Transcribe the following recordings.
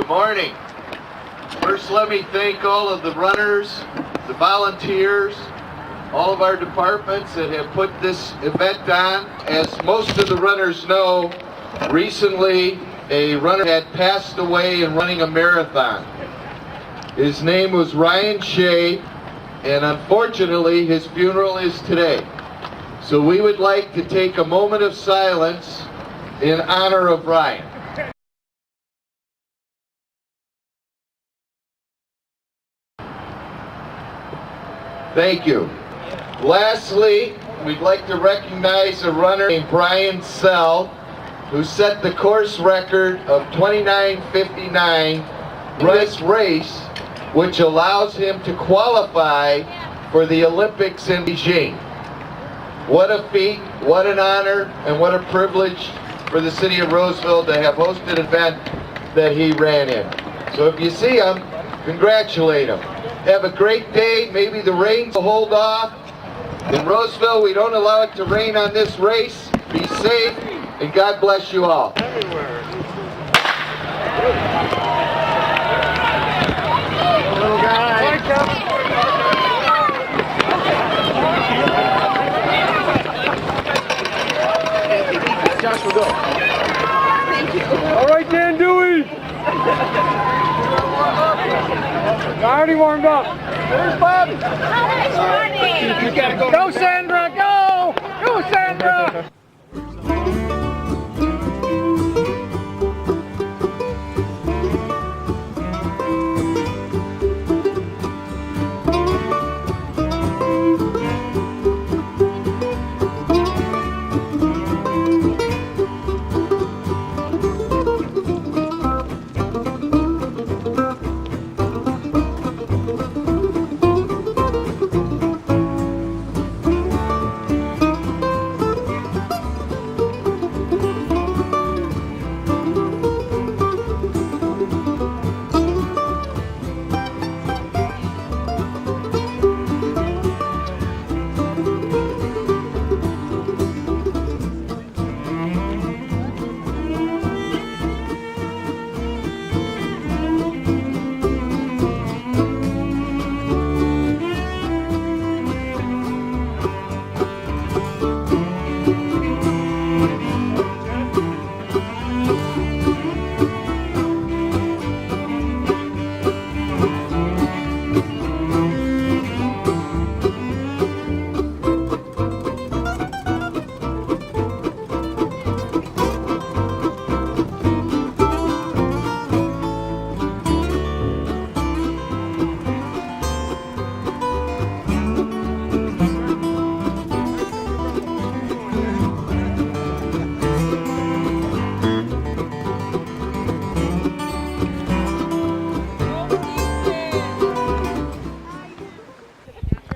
Good morning. First, let me thank all of the runners, the volunteers, all of our departments that have put this event on. As most of the runners know, recently a runner had passed away in running a marathon. His name was Ryan Shea, and unfortunately his funeral is today. So we would like to take a moment of silence in honor of Ryan. Thank you. Lastly, we'd like to recognize a runner named Brian Sell, who set the course record of 29:59 this race, which allows him to qualify for the Olympics in Beijing. What a feat, what an honor, and what a privilege for the city of Roseville to have hosted an event that he ran in. So if you see him, congratulate him. Have a great day. Maybe the rain will hold off. In Roseville, we don't allow it to rain on this race. Be safe, and God bless you all. Little guy. Josh will go. Thank you. All right, Dan Dewey. I already warmed up. Where's Bob? You gotta go. Go, Sandra, go! Go, Sandra!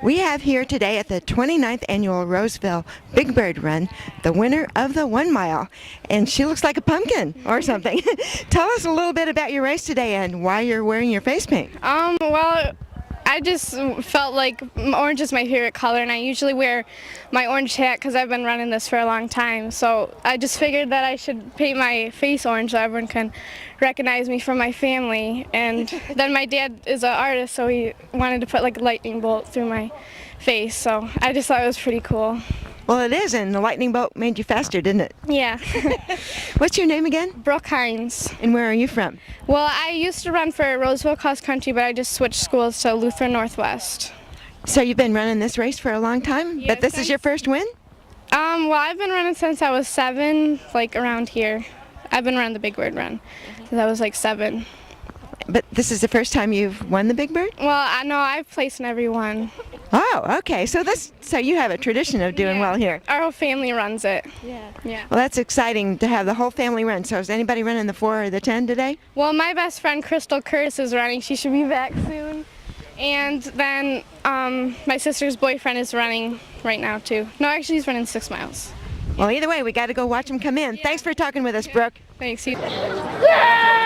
We have here today at the 29th Annual Roseville Big Bird Run, the winner of the 1 mile. And she looks like a pumpkin or something. Tell us a little bit about your race today and why you're wearing your face paint. Well, I just felt like orange is my favorite color, and I usually wear my orange hat because I've been running this for a long time. So I just figured that I should paint my face orange so everyone can recognize me from my family. And then my dad is an artist, so he wanted to put like a lightning bolt through my face. So I just thought it was pretty cool. Well, it is, and the lightning bolt made you faster, didn't it? Yeah. What's your name again? Brooke Heins. And where are you from? Well, I used to run for Roseville Cross Country, but I just switched schools to Lutheran Northwest. So you've been running this race for a long time, Yeah, but this is your first win? Well, I've been running since I was 7, like around here. I've been running the Big Bird Run since I was like 7. But this is the first time you've won the Big Bird? Well, I know I've placed in every one. Oh, okay. So you have a tradition of doing well here. Our whole family runs it. Yeah. Well, that's exciting to have the whole family run. So is anybody running the 4 or the 10 today? Well, my best friend Crystal Curtis is running. She should be back soon. And then my sister's boyfriend is running right now too. No, actually he's running 6 miles. Well, either way, we got to go watch him come in. Yeah. Thanks for talking with us, Brooke. Thanks. Yeah!